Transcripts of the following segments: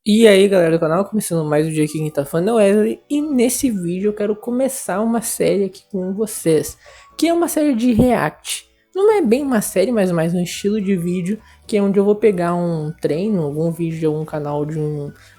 E aí galera do canal, começando mais um dia aqui, quem tá falando é o Wesley. E nesse vídeo eu quero começar uma série aqui com vocês, que é uma série de react. Não é bem uma série, mas mais um estilo de vídeo, que é onde eu vou pegar um treino, algum vídeo de algum canal de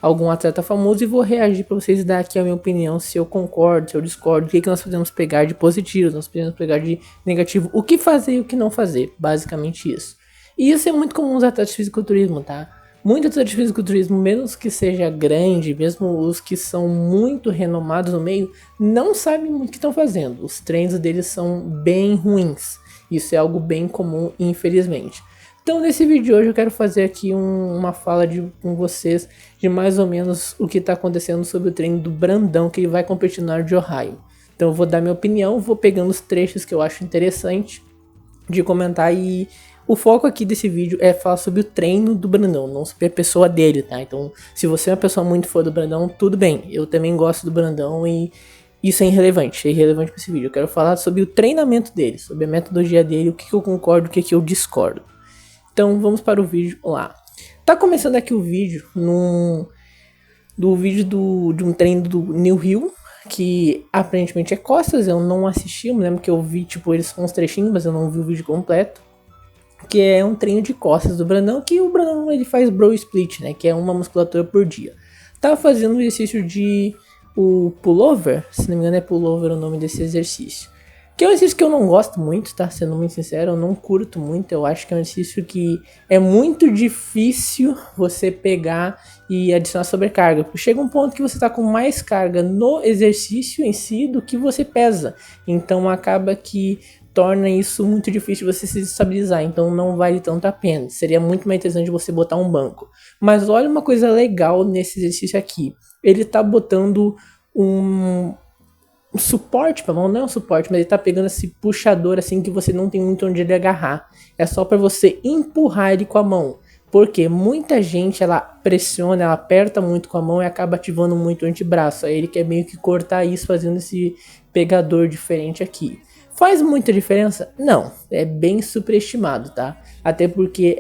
algum atleta famoso e vou reagir pra vocês dar aqui a minha opinião, se eu concordo, se eu discordo, o que nós podemos pegar de positivo, nós podemos pegar de negativo, o que fazer e o que não fazer, basicamente isso. E isso é muito comum nos atletas de fisiculturismo, tá? Muitos atletas de fisiculturismo, mesmo os que seja grande, mesmo os que são muito renomados no meio, não sabem muito o que estão fazendo. Os treinos deles são bem ruins. Isso é algo bem comum, infelizmente. Então, nesse vídeo de hoje, eu quero fazer aqui uma fala com vocês de mais ou menos o que está acontecendo sobre o treino do Brandão, que ele vai competir no de Ohio. Então, eu vou dar minha opinião, vou pegando os trechos que eu acho interessante de comentar, e o foco aqui desse vídeo é falar sobre o treino do Brandão, não sobre a pessoa dele, tá? Então, se você é uma pessoa muito fã do Brandão, tudo bem, eu também gosto do Brandão e isso é irrelevante para esse vídeo. Eu quero falar sobre o treinamento dele, sobre a metodologia dele, o que eu concordo, o que eu discordo. Então, vamos para o vídeo lá. Tá começando aqui o vídeo de um treino do New Hill, que aparentemente é costas. Eu não assisti, eu me lembro que eu vi tipo eles com uns trechinhos, mas eu não vi o vídeo completo. Que é um treino de costas do Brandão, que o Brandão ele faz bro split, né, que é uma musculatura por dia. Tava fazendo o exercício de o pullover, se não me engano é pullover o nome desse exercício. Que é um exercício que eu não gosto muito, tá? Sendo muito sincero, eu não curto muito. Eu acho que é um exercício que é muito difícil você pegar e adicionar sobrecarga. Porque chega um ponto que você tá com mais carga no exercício em si do que você pesa. Então acaba que torna isso muito difícil você se estabilizar, então não vale tanto a pena. Seria muito mais interessante você botar um banco. Mas olha uma coisa legal nesse exercício aqui. Ele tá botando um suporte pra mão, não é um suporte, mas ele tá pegando esse puxador assim que você não tem muito onde ele agarrar. É só para você empurrar ele com a mão. Porque muita gente ela pressiona, ela aperta muito com a mão e acaba ativando muito o antebraço. Aí ele quer meio que cortar isso fazendo esse pegador diferente aqui. Faz muita diferença? Não, é bem superestimado, tá? Até porque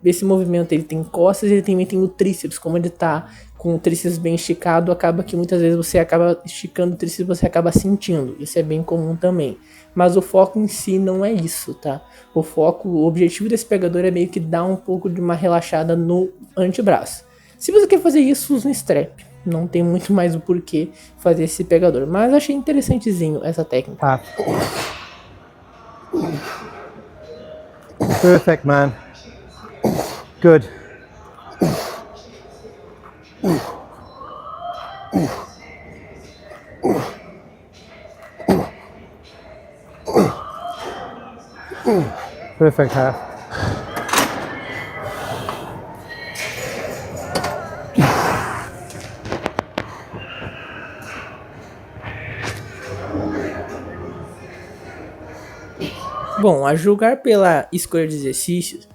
esse movimento ele tem costas e ele também tem o tríceps, como ele tá com o tríceps bem esticado, acaba que muitas vezes você acaba esticando o tríceps, você acaba sentindo, isso é bem comum também. Mas o foco em si não é isso, tá? O objetivo desse pegador é meio que dar um pouco de uma relaxada no antebraço. Se você quer fazer isso, use um strap. Não tem muito mais o porquê fazer esse pegador. Mas achei interessantezinho essa técnica. Perfect, man. Good. Perfect half. Bom, a julgar pela escolha de exercícios,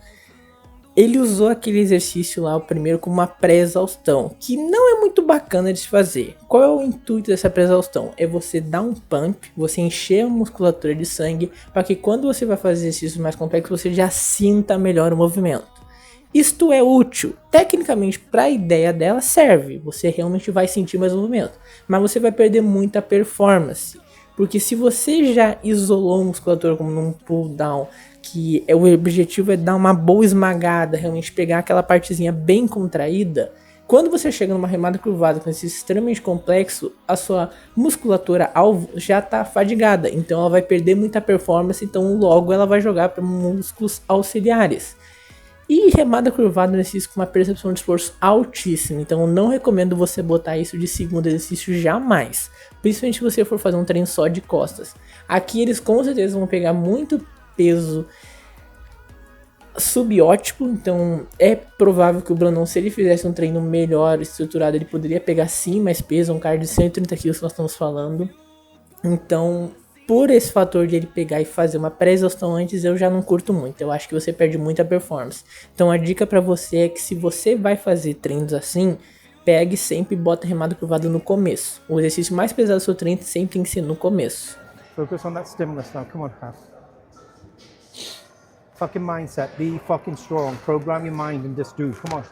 ele usou aquele exercício lá, o primeiro, como uma pré-exaustão, que não é muito bacana de se fazer. Qual é o intuito dessa pré-exaustão? É você dar um pump, você encher a musculatura de sangue, para que quando você vai fazer exercícios mais complexos, você já sinta melhor o movimento. Isto é útil, tecnicamente para a ideia dela serve, você realmente vai sentir mais movimento, mas você vai perder muita performance. Porque se você já isolou a musculatura como num pull down, que o objetivo é dar uma boa esmagada, realmente pegar aquela partezinha bem contraída, quando você chega numa remada curvada com esse extremamente complexo, a sua musculatura alvo já está fadigada, então ela vai perder muita performance, então logo ela vai jogar para músculos auxiliares. E remada curvada exercício com uma percepção de esforço altíssima, então eu não recomendo você botar isso de segundo exercício jamais, principalmente se você for fazer um treino só de costas. Aqui eles com certeza vão pegar muito peso subótico, então é provável que o Brandão, se ele fizesse um treino melhor estruturado, ele poderia pegar sim mais peso, um cara de 130 kg que nós estamos falando. Então, por esse fator de ele pegar e fazer uma pré-exaustão antes, eu já não curto muito. Eu acho que você perde muita performance. Então a dica pra você é que se você vai fazer treinos assim, pegue sempre e bota remada curvada no começo. O exercício mais pesado do seu treino sempre tem que ser no começo. Focus on that stimulus now. Come on, half. Fucking mindset. Be fucking strong. Program your mind and just do. Come on.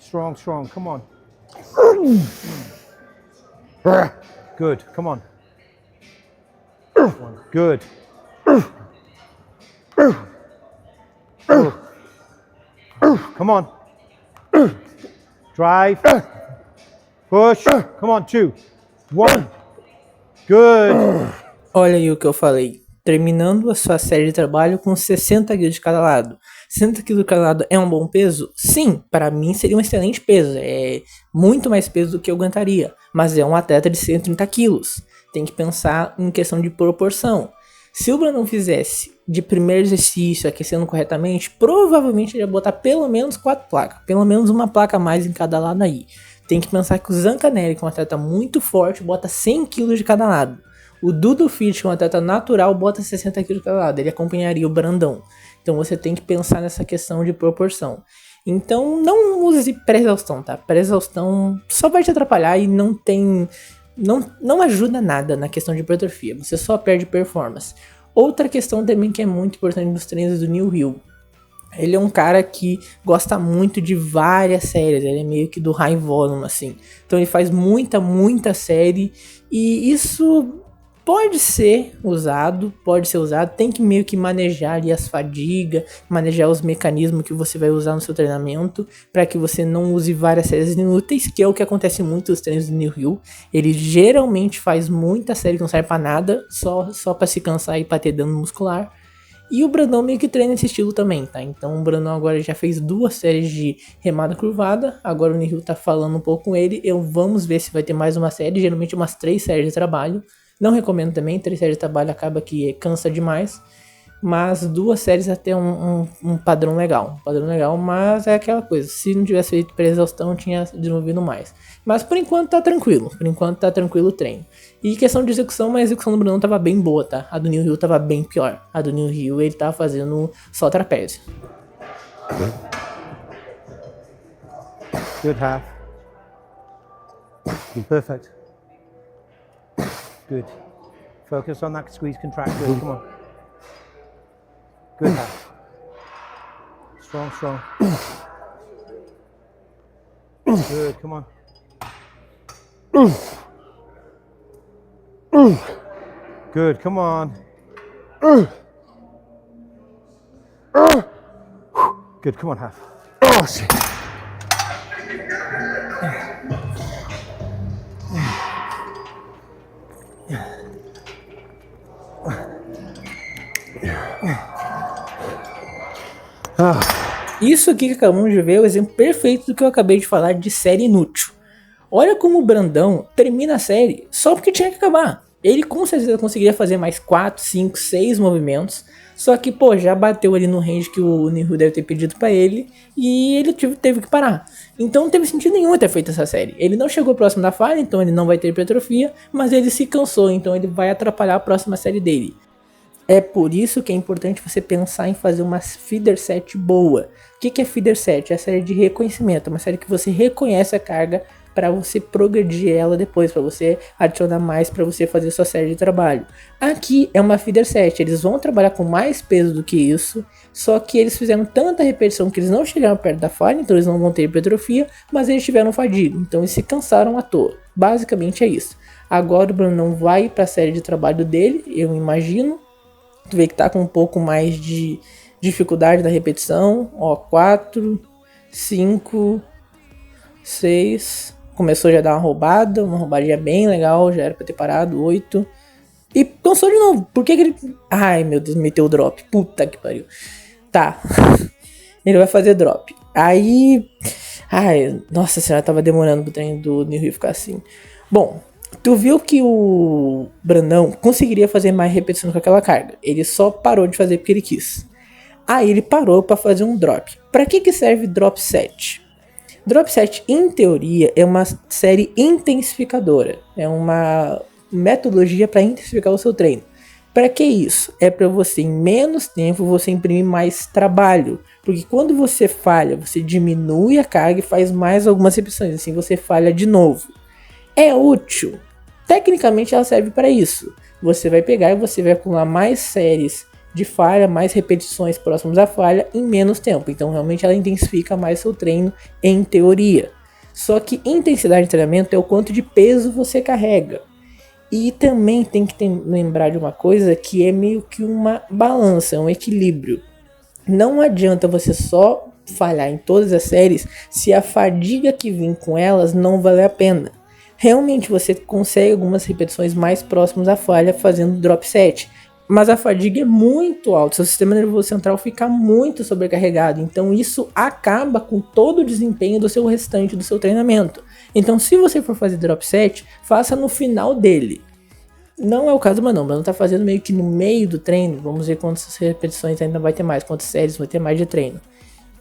Strong, strong. Come on. Good. Come on. Good. Come on. Drive. Push. Come on, 2, 1. Good. Olha aí o que eu falei. Terminando a sua série de trabalho com 60 kg de cada lado. 60 kg de cada lado é um bom peso? Sim, para mim seria um excelente peso. É muito mais peso do que eu aguentaria. Mas é um atleta de 130 quilos. Tem que pensar em questão de proporção. Se o Brandão fizesse de primeiro exercício, aquecendo corretamente, provavelmente ele ia botar pelo menos 4 placas. Pelo menos uma placa a mais em cada lado aí. Tem que pensar que o Zancanelli, que é um atleta muito forte, bota 100 kg de cada lado. O Dudu Fit, que é um atleta natural, bota 60 kg de cada lado. Ele acompanharia o Brandão. Então você tem que pensar nessa questão de proporção. Então não use pré-exaustão, tá? Pré-exaustão só vai te atrapalhar e não ajuda nada na questão de hipertrofia. Você só perde performance. Outra questão também que é muito importante nos treinos do New Hill. Ele é um cara que gosta muito de várias séries, ele é meio que do high volume, assim. Então ele faz muita série e isso pode ser usado, tem que meio que manejar ali as fadigas, manejar os mecanismos que você vai usar no seu treinamento, para que você não use várias séries inúteis, que é o que acontece muito nos treinos do New Hill. Ele geralmente faz muita série que não serve pra nada, só pra se cansar e pra ter dano muscular. E o Brandão meio que treina esse estilo também, tá? Então o Brandão agora já fez 2 séries de remada curvada. Agora o Nihil tá falando um pouco com ele. Vamos ver se vai ter mais uma série. Geralmente umas 3 séries de trabalho. Não recomendo também. 3 séries de trabalho acaba que cansa demais. Mas 2 séries até um padrão legal. Mas é aquela coisa. Se não tivesse feito pré-exaustão, tinha desenvolvido mais. Mas por enquanto tá tranquilo. O treino. E questão de execução, mas a execução do Brandão tava bem boa, tá? A do New Hill tava bem pior. A do New Hill ele tava fazendo só trapézio. Good half. Perfect. Good. Focus on that squeeze contract. Good. Come on. Good half. Strong, strong. Good. Come on. Good. Come on. Good. Come on, half. Oh, shit. Isso aqui que acabamos de ver é o exemplo perfeito do que eu acabei de falar de série inútil. Olha como o Brandão termina a série só porque tinha que acabar. Ele com certeza conseguiria fazer mais 4, 5, 6 movimentos. Só que, já bateu ali no range que o Nihu deve ter pedido pra ele. E ele teve que parar. Então não teve sentido nenhum ter feito essa série. Ele não chegou próximo da falha, então ele não vai ter hipertrofia. Mas ele se cansou, então ele vai atrapalhar a próxima série dele. É por isso que é importante você pensar em fazer uma feeder set boa. O que é feeder set? É a série de reconhecimento. É uma série que você reconhece a carga para você progredir ela depois, para você adicionar mais, para você fazer sua série de trabalho. Aqui é uma feeder set, eles vão trabalhar com mais peso do que isso, só que eles fizeram tanta repetição que eles não chegaram perto da falha, então eles não vão ter hipertrofia, mas eles tiveram fadiga, então eles se cansaram à toa. Basicamente é isso. Agora o Brandão vai para a série de trabalho dele, eu imagino. Tu vê que tá com um pouco mais de dificuldade na repetição. 4, 5, 6. Começou já a dar uma roubadinha bem legal, já era pra ter parado, 8. E cansou de novo. Por que ele... Ai, meu Deus, meteu o drop. Puta que pariu. Tá. Ele vai fazer drop. Aí... Ai, nossa senhora, tava demorando pro treino do New Hill ficar assim. Bom, tu viu que o Brandão conseguiria fazer mais repetições com aquela carga. Ele só parou de fazer porque ele quis. Aí ele parou pra fazer um drop. Pra que serve drop set? Drop set, em teoria, é uma série intensificadora. É uma metodologia para intensificar o seu treino. Para que isso? É para você, em menos tempo, você imprimir mais trabalho. Porque quando você falha, você diminui a carga e faz mais algumas repetições. Assim você falha de novo. É útil. Tecnicamente ela serve para isso. Você vai pegar e você vai acumular mais séries de falha, mais repetições próximas à falha em menos tempo. Então realmente ela intensifica mais seu treino em teoria. Só que intensidade de treinamento é o quanto de peso você carrega. E também tem que lembrar de uma coisa que é meio que uma balança, um equilíbrio. Não adianta você só falhar em todas as séries se a fadiga que vem com elas não vale a pena. Realmente você consegue algumas repetições mais próximas à falha fazendo drop set, mas a fadiga é muito alta, seu sistema nervoso central fica muito sobrecarregado, então isso acaba com todo o desempenho do seu restante do seu treinamento. Então se você for fazer drop set, faça no final dele. Não é o caso do Brandão, o Brandão tá fazendo meio que no meio do treino, vamos ver quantas repetições ainda vai ter mais, quantas séries vai ter mais de treino.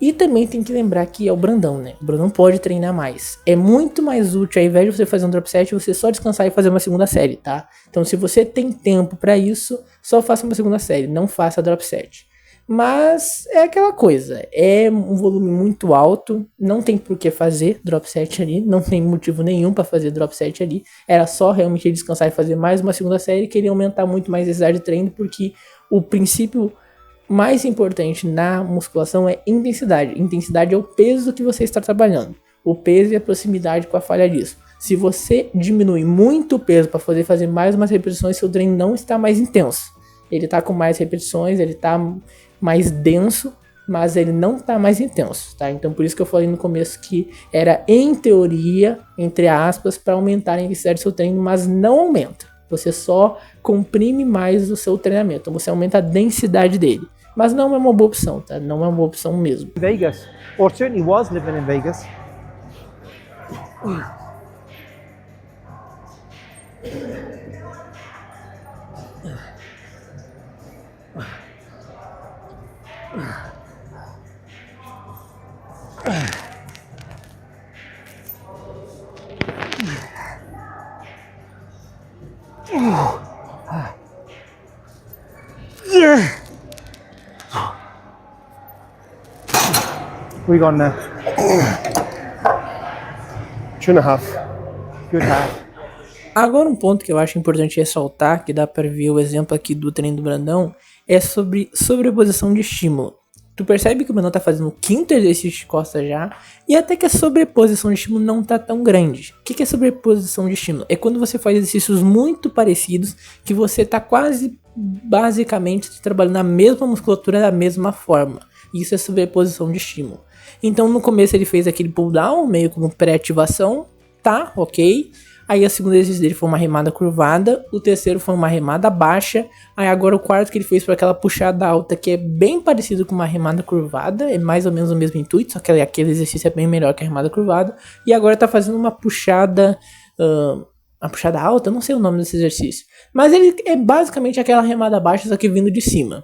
E também tem que lembrar que é o Brandão, né? O Brandão pode treinar mais. É muito mais útil, ao invés de você fazer um drop set, você só descansar e fazer uma segunda série, tá? Então se você tem tempo pra isso, só faça uma segunda série, não faça drop set. Mas é aquela coisa, é um volume muito alto, não tem por que fazer drop set ali, não tem motivo nenhum pra fazer drop set ali. Era só realmente descansar e fazer mais uma segunda série, queria aumentar muito mais a intensidade de treino, porque o princípio mais importante na musculação é intensidade. Intensidade é o peso que você está trabalhando. O peso e a proximidade com a falha disso. Se você diminui muito o peso para poder fazer mais umas repetições, seu treino não está mais intenso. Ele está com mais repetições, ele está mais denso, mas ele não está mais intenso, tá? Então por isso que eu falei no começo que era em teoria, entre aspas, para aumentar a intensidade do seu treino, mas não aumenta. Você só comprime mais o seu treinamento, você aumenta a densidade dele. Mas não é uma boa opção, tá? Não é uma boa opção mesmo. Vegas, or certainly was living in Vegas. We gone now. 2.5. Good half. Agora um ponto que eu acho importante ressaltar, que dá para ver o exemplo aqui do treino do Brandão, é sobre sobreposição de estímulo. Tu percebe que o Brandão tá fazendo o 5º exercício de costas já, e até que a sobreposição de estímulo não tá tão grande. O que é sobreposição de estímulo? É quando você faz exercícios muito parecidos, que você tá quase, basicamente, trabalhando a mesma musculatura da mesma forma. Isso é sobreposição de estímulo. Então no começo ele fez aquele pull down, meio como pré-ativação, tá, ok. Aí a segunda exercício dele foi uma remada curvada, o terceiro foi uma remada baixa, aí agora o quarto que ele fez foi aquela puxada alta, que é bem parecido com uma remada curvada, é mais ou menos o mesmo intuito, só que aquele exercício é bem melhor que a remada curvada, e agora tá fazendo uma puxada, a puxada alta, eu não sei o nome desse exercício, mas ele é basicamente aquela remada baixa, só que vindo de cima.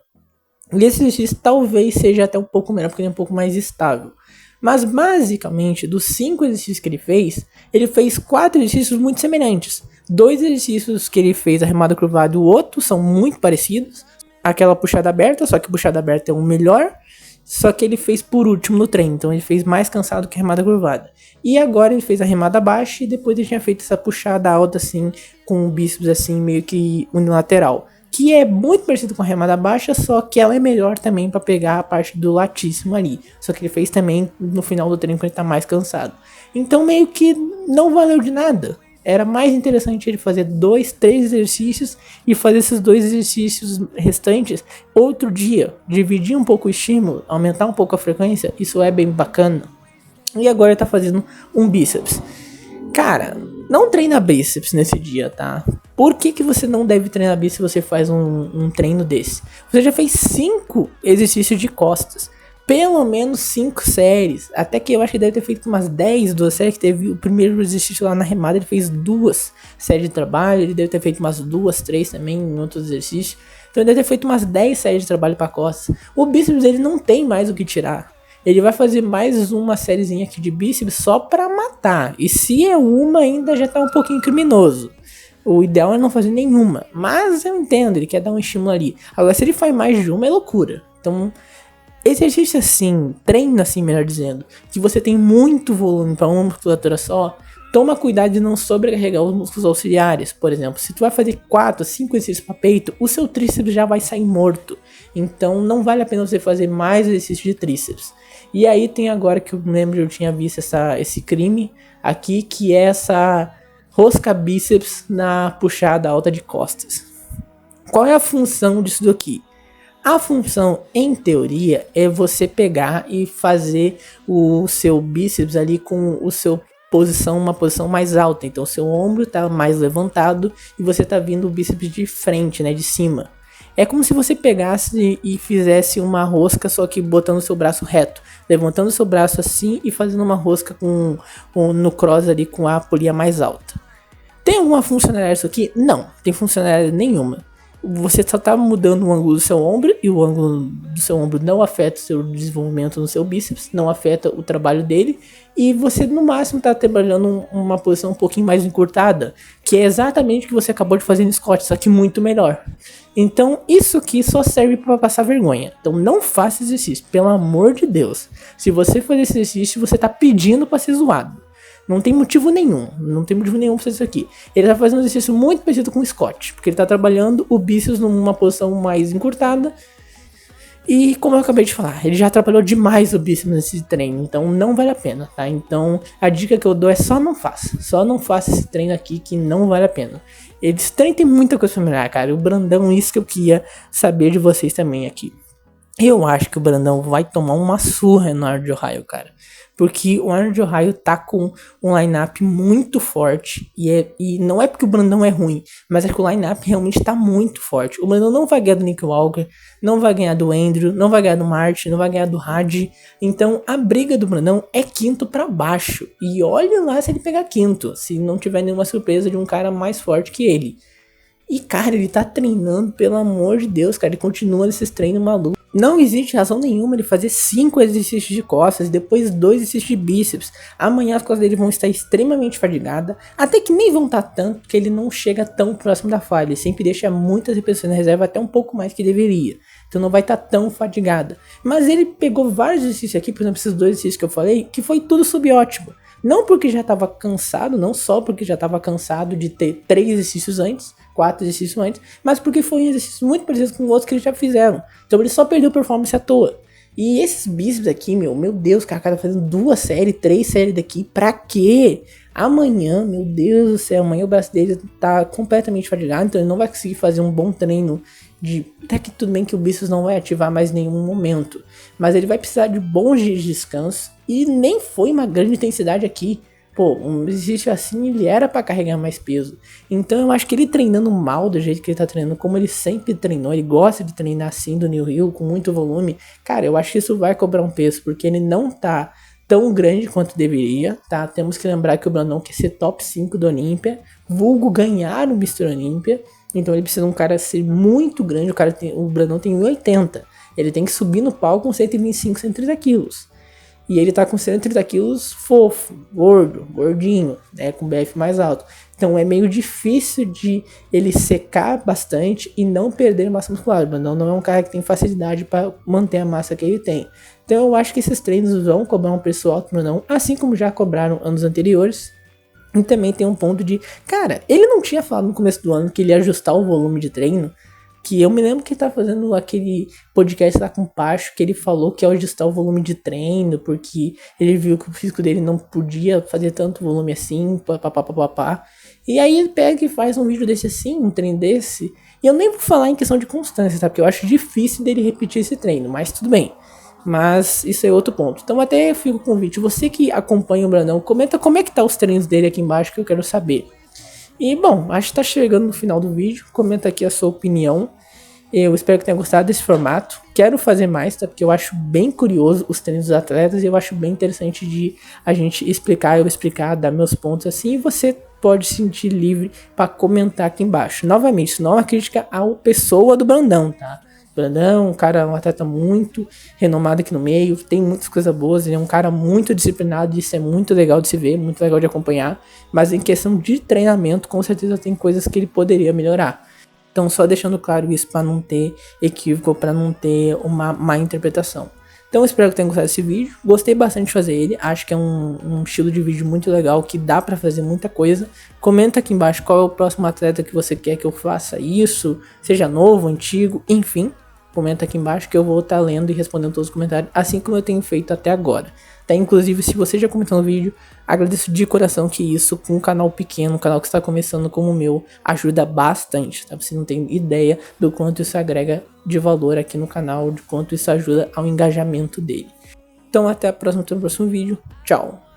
E esse exercício talvez seja até um pouco melhor, porque ele é um pouco mais estável. Mas basicamente, dos 5 exercícios que ele fez 4 exercícios muito semelhantes. 2 exercícios que ele fez a remada curvada e o outro são muito parecidos. Aquela puxada aberta, só que a puxada aberta é o melhor. Só que ele fez por último no treino, então ele fez mais cansado que a remada curvada. E agora ele fez a remada baixa e depois ele tinha feito essa puxada alta assim, com o bíceps assim meio que unilateral. Que é muito parecido com a remada baixa, só que ela é melhor também para pegar a parte do latíssimo ali. Só que ele fez também no final do treino quando ele tá mais cansado. Então meio que não valeu de nada. Era mais interessante ele fazer 2, 3 exercícios e fazer esses 2 exercícios restantes outro dia. Dividir um pouco o estímulo, aumentar um pouco a frequência, isso é bem bacana. E agora ele tá fazendo um bíceps. Cara, não treina bíceps nesse dia, tá? Por que você não deve treinar bíceps se você faz um treino desse? Você já fez 5 exercícios de costas. Pelo menos 5 séries. Até que eu acho que deve ter feito umas 10, 2 séries. Que teve o primeiro exercício lá na remada. Ele fez 2 séries de trabalho. Ele deve ter feito umas 2, 3 também em outros exercícios. Então ele deve ter feito umas 10 séries de trabalho para costas. O bíceps ele não tem mais o que tirar. Ele vai fazer mais uma sériezinha aqui de bíceps só pra matar. E se é uma, ainda já tá um pouquinho criminoso. O ideal é não fazer nenhuma. Mas eu entendo, ele quer dar um estímulo ali. Agora, se ele faz mais de uma, é loucura. Então, exercício assim, treino assim, melhor dizendo, que você tem muito volume pra uma musculatura só, toma cuidado de não sobrecarregar os músculos auxiliares. Por exemplo, se tu vai fazer 4, 5 exercícios para peito, o seu tríceps já vai sair morto. Então não vale a pena você fazer mais exercício de tríceps. E aí tem agora que eu lembro que eu tinha visto esse crime aqui, que é essa rosca bíceps na puxada alta de costas. Qual é a função disso daqui? A função, em teoria, é você pegar e fazer o seu bíceps ali com uma posição mais alta. Então, o seu ombro está mais levantado e você está vindo o bíceps de frente, né, de cima. É como se você pegasse e fizesse uma rosca, só que botando o seu braço reto, levantando o seu braço assim e fazendo uma rosca no cross ali com a polia mais alta. Tem alguma funcionalidade isso aqui? Não, tem funcionalidade nenhuma. Você só está mudando o ângulo do seu ombro e o ângulo do seu ombro não afeta o seu desenvolvimento no seu bíceps, não afeta o trabalho dele, e você no máximo está trabalhando uma posição um pouquinho mais encurtada, que é exatamente o que você acabou de fazer no Scott, só que muito melhor. Então isso aqui só serve para passar vergonha. Então não faça exercício, pelo amor de Deus. Se você fazer esse exercício, você está pedindo para ser zoado. Não tem motivo nenhum pra fazer isso aqui. Ele tá fazendo um exercício muito parecido com o Scott, porque ele tá trabalhando o bíceps numa posição mais encurtada. E como eu acabei de falar, ele já atrapalhou demais o bíceps nesse treino, então não vale a pena, tá? Então a dica que eu dou é só não faça esse treino aqui que não vale a pena. Esse treino tem muita coisa pra melhorar, cara. O Brandão, isso que eu queria saber de vocês também aqui. Eu acho que o Brandão vai tomar uma surra no Arnold Ohio, cara. Porque o Arnold Ohio tá com um line-up muito forte. E não é porque o Brandão é ruim, mas é que o line-up realmente tá muito forte. O Brandão não vai ganhar do Nick Walker, não vai ganhar do Andrew, não vai ganhar do Martin, não vai ganhar do Hadi. Então a briga do Brandão é quinto pra baixo. E olha lá se ele pegar quinto, se não tiver nenhuma surpresa de um cara mais forte que ele. E, cara, ele tá treinando, pelo amor de Deus, cara. Ele continua nesses treinos malucos. Não existe razão nenhuma de fazer 5 exercícios de costas e depois 2 exercícios de bíceps. Amanhã as costas dele vão estar extremamente fadigadas. Até que nem vão estar tanto, porque ele não chega tão próximo da falha. Ele sempre deixa muitas repetições na reserva, até um pouco mais que deveria. Então não vai estar tão fadigada. Mas ele pegou vários exercícios aqui, por exemplo, esses 2 exercícios que eu falei, que foi tudo subótimo. Não porque já estava cansado, não só porque já estava cansado de ter 3 exercícios antes, 4 exercícios antes, mas porque foi um exercício muito parecido com outros que eles já fizeram. Então ele só perdeu performance à toa. E esses bíceps aqui, meu Deus, cara, tá fazendo 2 séries, 3 séries daqui, pra quê? Amanhã, meu Deus do céu, amanhã o braço dele tá completamente fadigado, então ele não vai conseguir fazer um bom treino até que tudo bem que o bíceps não vai ativar mais em nenhum momento, mas ele vai precisar de bons dias de descanso, e nem foi uma grande intensidade aqui. Pô, um exercício assim, ele era pra carregar mais peso. Então eu acho que ele treinando mal do jeito que ele tá treinando, como ele sempre treinou, ele gosta de treinar assim do New Hill, com muito volume, cara, eu acho que isso vai cobrar um peso, porque ele não tá tão grande quanto deveria, tá? Temos que lembrar que o Brandão quer ser top 5 do Olímpia, vulgo ganhar o Mr. Olímpia, então ele precisa de um cara ser muito grande, o Brandão tem 1,80, ele tem que subir no palco com 125, 130 quilos. E ele tá com 130 quilos fofo, gordo, gordinho, né, com BF mais alto. Então é meio difícil de ele secar bastante e não perder massa muscular. O Brandão não é um cara que tem facilidade para manter a massa que ele tem. Então eu acho que esses treinos vão cobrar um preço alto pro Brandão, assim como já cobraram anos anteriores. E também tem um ponto de, cara, ele não tinha falado no começo do ano que ele ia ajustar o volume de treino, que eu me lembro que ele tá fazendo aquele podcast lá com o Pacho, que ele falou que ia ajustar o volume de treino, porque ele viu que o físico dele não podia fazer tanto volume assim, papapá. E aí ele pega e faz um vídeo desse assim, um treino desse, e eu nem vou falar em questão de constância, tá? Porque eu acho difícil dele repetir esse treino, mas tudo bem. Mas isso é outro ponto. Então até fica o convite, você que acompanha o Brandão, comenta como é que tá os treinos dele aqui embaixo, que eu quero saber. E bom, acho que tá chegando no final do vídeo, comenta aqui a sua opinião. Eu espero que tenha gostado desse formato. Quero fazer mais, tá? Porque eu acho bem curioso os treinos dos atletas e eu acho bem interessante de a gente explicar, eu explicar, dar meus pontos assim, e você pode se sentir livre para comentar aqui embaixo. Novamente, isso não é uma crítica à pessoa do Brandão, tá? Brandão, um atleta muito renomado aqui no meio, tem muitas coisas boas, ele é um cara muito disciplinado, isso é muito legal de se ver, muito legal de acompanhar, mas em questão de treinamento, com certeza tem coisas que ele poderia melhorar. Então só deixando claro isso para não ter equívoco, para não ter uma má interpretação. Então espero que tenham gostado desse vídeo, gostei bastante de fazer ele, acho que é um estilo de vídeo muito legal, que dá para fazer muita coisa. Comenta aqui embaixo qual é o próximo atleta que você quer que eu faça isso, seja novo, antigo, enfim. comenta aqui embaixo que eu vou estar lendo e respondendo todos os comentários, assim como eu tenho feito até agora. Tá? Inclusive, se você já comentou no vídeo, agradeço de coração que isso, com um canal pequeno, um canal que está começando como o meu, ajuda bastante, tá? Você não tem ideia do quanto isso agrega de valor aqui no canal, de quanto isso ajuda ao engajamento dele. Então até a próxima, até o próximo vídeo. Tchau!